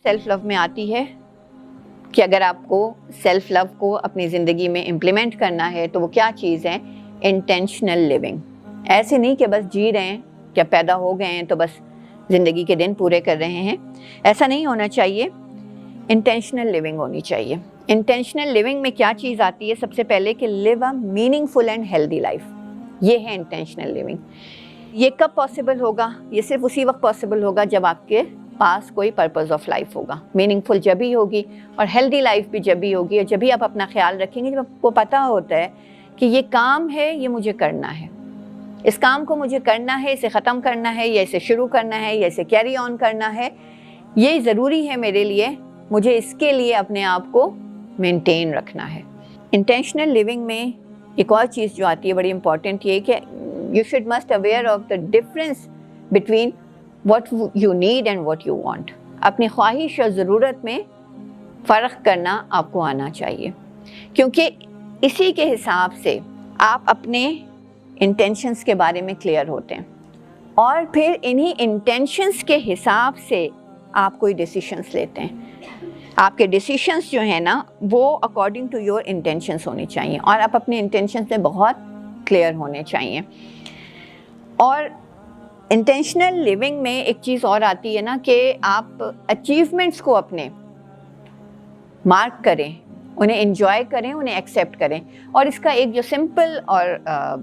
Self love میں آتی ہے کہ اگر آپ کو سیلف لو کو اپنی زندگی میں امپلیمنٹ کرنا ہے تو وہ کیا چیز ہے؟ Intentional living. ایسے نہیں کہ بس جی رہے ہیں، کیا پیدا ہو گئے ہیں تو بس زندگی کے دن پورے کر رہے ہیں. ایسا نہیں ہونا چاہیے. انٹینشنل لیونگ ہونی چاہیے. انٹینشنل لیونگ میں کیا چیز آتی ہے؟ سب سے پہلے کہ live a meaningful and healthy life. یہ ہے انٹینشنل لیونگ. یہ کب پاسبل ہوگا؟ یہ صرف اسی وقت پاسبل ہوگا جب آپ کے پاس کوئی پرپز آف لائف ہوگا. میننگ فل جب ہی ہوگی اور ہیلدی لائف بھی جب ہی ہوگی، اور جب ہی آپ اپنا خیال رکھیں گے جب آپ کو پتہ ہوتا ہے کہ یہ کام ہے، یہ مجھے کرنا ہے، اس کام کو مجھے کرنا ہے، اسے ختم کرنا ہے یا اسے شروع کرنا ہے یا اسے کیری آن کرنا ہے، یہ ضروری ہے میرے لیے، مجھے اس کے لیے اپنے آپ کو مینٹین رکھنا ہے. انٹینشنل لیونگ میں ایک اور چیز جو آتی ہے بڑی امپورٹنٹ، یہ کہ you should must aware of the difference between what you need and what you want. اپنی خواہش اور ضرورت میں فرق کرنا آپ کو آنا چاہیے، کیونکہ اسی کے حساب سے آپ اپنے انٹینشنز کے بارے میں کلیئر ہوتے ہیں، اور پھر انہی انٹینشنز کے حساب سے آپ کوئی ڈیسیشنز لیتے ہیں. آپ کے ڈیسیشنز جو ہیں نا وہ اکارڈنگ ٹو یور انٹینشنز ہونی چاہیے، اور آپ اپنے انٹینشنز میں بہت کلیئر ہونے چاہیے. اور انٹینشنل لیونگ میں ایک چیز اور آتی ہے نا کہ آپ اچیومنٹس کو اپنے مارک کریں، انہیں انجوائے کریں، انہیں ایکسیپٹ کریں. اور اس کا ایک جو سمپل اور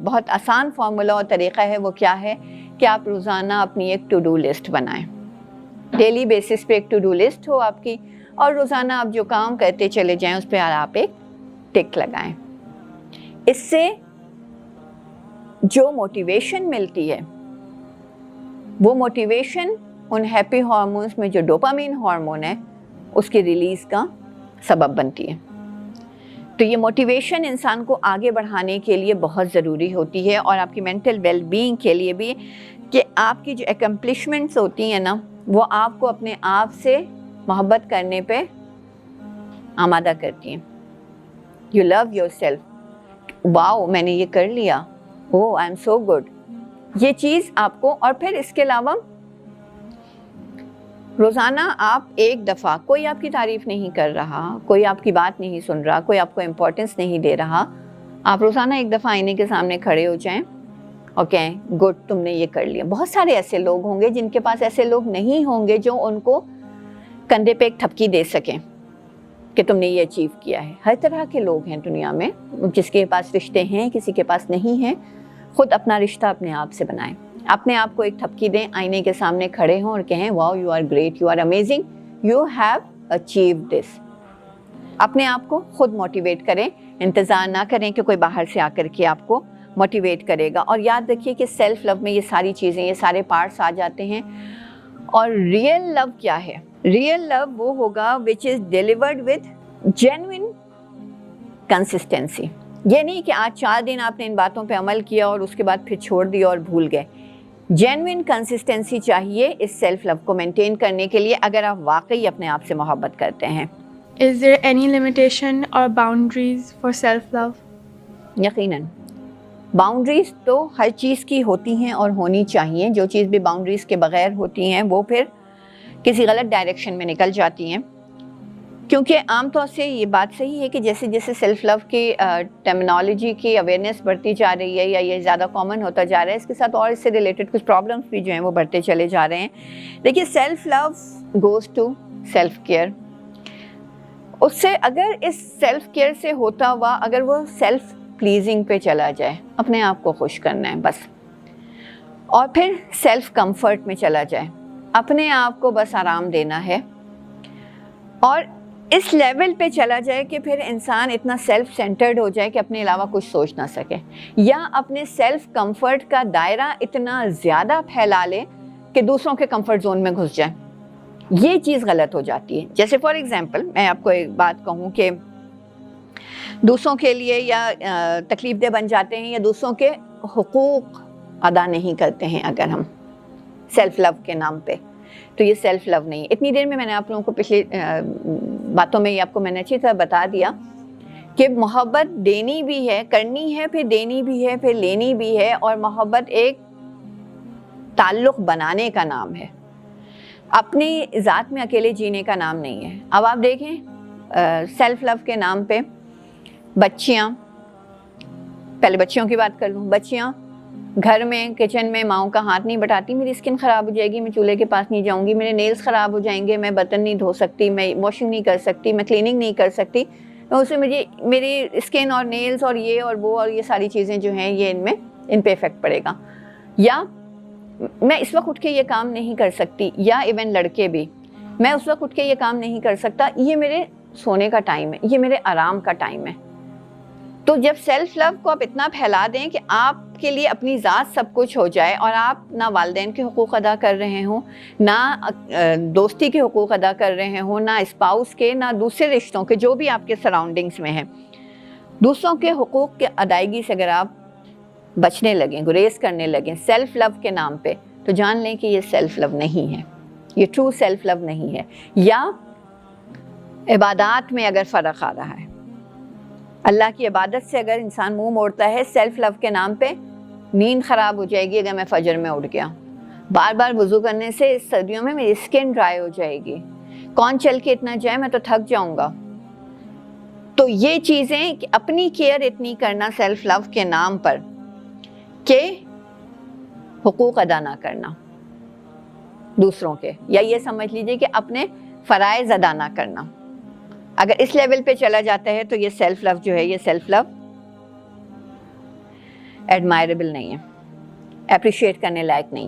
بہت آسان فارمولا اور طریقہ ہے وہ کیا ہے کہ آپ روزانہ اپنی ایک ٹو ڈو لسٹ بنائیں. ڈیلی بیسس پہ ایک ٹو ڈو لسٹ ہو آپ کی، اور روزانہ آپ جو کام کرتے چلے جائیں اس پہ آپ ایک ٹک لگائیں. اس سے جو موٹیویشن ملتی ہے وہ موٹیویشن ان ہیپی ہارمونز میں جو ڈوپامین ہارمون ہے اس کی ریلیز کا سبب بنتی ہے. تو یہ موٹیویشن انسان کو آگے بڑھانے کے لیے بہت ضروری ہوتی ہے، اور آپ کی مینٹل ویل بینگ کے لیے بھی، کہ آپ کی جو اکمپلشمنٹس ہوتی ہیں نا وہ آپ کو اپنے آپ سے محبت کرنے پہ آمادہ کرتی ہیں. You love yourself. Wow میں نے یہ کر لیا، اوہ آئی ایم سو گڈ. یہ چیز آپ کو، اور پھر اس کے علاوہ روزانہ آپ ایک دفعہ، کوئی آپ کی تعریف نہیں کر رہا، کوئی آپ کی بات نہیں سن رہا، کوئی آپ کو امپورٹنس نہیں دے رہا، آپ روزانہ ایک دفعہ آئینے کے سامنے کھڑے ہو جائیں اور کہیں گڈ تم نے یہ کر لیا. بہت سارے ایسے لوگ ہوں گے جن کے پاس ایسے لوگ نہیں ہوں گے جو ان کو کندھے پہ ایک تھپکی دے سکیں کہ تم نے یہ اچیو کیا ہے. ہر طرح کے لوگ ہیں دنیا میں، کسی کے پاس رشتے ہیں، کسی کے پاس نہیں ہیں. خود اپنا رشتہ اپنے آپ سے بنائیں. اپنے آپ کو ایک تھپکی دیں، آئینے کے سامنے کھڑے ہوں اور کہیں wow you are great, you are amazing, you have achieved this. اپنے آپ کو خود موٹیویٹ کریں، انتظار نہ کریں کہ کوئی باہر سے آ کر کے آپ کو موٹیویٹ کرے گا. اور یاد رکھیے کہ سیلف لو میں یہ ساری چیزیں، یہ سارے پارٹس آ جاتے ہیں. اور ریئل لو کیا ہے؟ ریئل لو وہ ہوگا which is delivered with genuine consistency. یہ نہیں کہ آج 4 دن آپ نے ان باتوں پہ عمل کیا اور اس کے بعد پھر چھوڑ دیا اور بھول گئے. جینوئن کنسسٹنسی چاہیے اس سیلف لو کو مینٹین کرنے کے لیے، اگر آپ واقعی اپنے آپ سے محبت کرتے ہیں. Is there any limitation or boundaries for self-love? یقیناً باؤنڈریز تو ہر چیز کی ہوتی ہیں اور ہونی چاہیے. جو چیز بھی باؤنڈریز کے بغیر ہوتی ہیں وہ پھر کسی غلط ڈائریکشن میں نکل جاتی ہیں. کیونکہ عام طور سے یہ بات صحیح ہے کہ جیسے جیسے سیلف لو کی ٹرمینالوجی کی اویئرنیس بڑھتی جا رہی ہے یا یہ زیادہ کامن ہوتا جا رہا ہے، اس کے ساتھ اور اس سے ریلیٹڈ کچھ پرابلمس بھی جو ہیں وہ بڑھتے چلے جا رہے ہیں. دیکھیے self love goes to self care. اس سے اگر اس سیلف کیئر سے ہوتا ہوا اگر وہ سیلف پلیزنگ پہ چلا جائے، اپنے آپ کو خوش کرنا ہے بس، اور پھر سیلف کمفرٹ میں چلا جائے، اپنے آپ کو بس آرام دینا ہے، اور اس لیول پہ چلا جائے کہ پھر انسان اتنا سیلف سینٹرڈ ہو جائے کہ اپنے علاوہ کچھ سوچ نہ سکے، یا اپنے سیلف کمفرٹ کا دائرہ اتنا زیادہ پھیلا لے کہ دوسروں کے کمفرٹ زون میں گھس جائے، یہ چیز غلط ہو جاتی ہے. جیسے فار ایگزامپل میں آپ کو ایک بات کہوں کہ دوسروں کے لیے یا تکلیف دہ بن جاتے ہیں یا دوسروں کے حقوق ادا نہیں کرتے ہیں اگر ہم سیلف لو کے نام پہ، تو یہ سیلف لو نہیں. اتنی دیر میں نے آپ لوگوں کو پچھلی باتوں میں یہ آپ کو میں نے اچھی طرح بتا دیا کہ محبت دینی بھی ہے، کرنی ہے، پھر دینی بھی ہے، پھر لینی بھی ہے، اور محبت ایک تعلق بنانے کا نام ہے. اپنی ذات میں اکیلے جینے کا نام نہیں ہے. اب آپ دیکھیں سیلف لو کے نام پہ بچیاں، پہلے بچیوں کی بات کر لوں، بچیاں گھر میں کچن میں ماؤں کا ہاتھ نہیں بٹاتی، میری اسکن خراب ہو جائے گی، میں چولہے کے پاس نہیں جاؤں گی، میرے نیلز خراب ہو جائیں گے، میں برتن نہیں دھو سکتی، میں واشنگ نہیں کر سکتی، میں کلیننگ نہیں کر سکتی، اس سے مجھے میری اسکن اور نیلز اور یہ اور وہ اور یہ ساری چیزیں جو ہیں یہ ان پہ افیکٹ پڑے گا. یا میں اس وقت اٹھ کے یہ کام نہیں کر سکتی، یا ایون لڑکے بھی، میں اس وقت اٹھ کے یہ کام نہیں کر سکتا، یہ میرے سونے کا ٹائم ہے، یہ میرے آرام کا ٹائم ہے. تو جب سیلف لو کو آپ اتنا پھیلا دیں کہ آپ کے لیے اپنی ذات سب کچھ ہو جائے اور آپ نہ والدین کے حقوق ادا کر رہے ہوں، نہ دوستی کے حقوق ادا کر رہے ہوں، نہ اسپاؤس کے، نہ دوسرے رشتوں کے جو بھی آپ کے سراؤنڈنگز میں ہیں، دوسروں کے حقوق کی ادائیگی سے اگر آپ بچنے لگیں، گریز کرنے لگیں سیلف لو کے نام پہ، تو جان لیں کہ یہ سیلف لو نہیں ہے، یہ ٹرو سیلف لو نہیں ہے. یا عبادات میں اگر فرق آ رہا ہے، اللہ کی عبادت سے اگر انسان منہ موڑتا ہے سیلف لو کے نام پہ، نیند خراب ہو جائے گی اگر میں فجر میں اٹھ گیا، بار بار وضو کرنے سے سردیوں میں میری اسکن ڈرائی ہو جائے گی، کون چل کے اتنا جائے، میں تو تھک جاؤں گا. تو یہ چیزیں کہ اپنی کیئر اتنی کرنا سیلف لو کے نام پر کہ حقوق ادا نہ کرنا دوسروں کے، یا یہ سمجھ لیجئے کہ اپنے فرائض ادا نہ کرنا، اگر اس لیول پہ چلا جاتا ہے تو یہ سیلف لو جو ہے، یہ سیلف لو ایڈمائربل نہیں ہے، اپریشیٹ کرنے لائق نہیں ہے.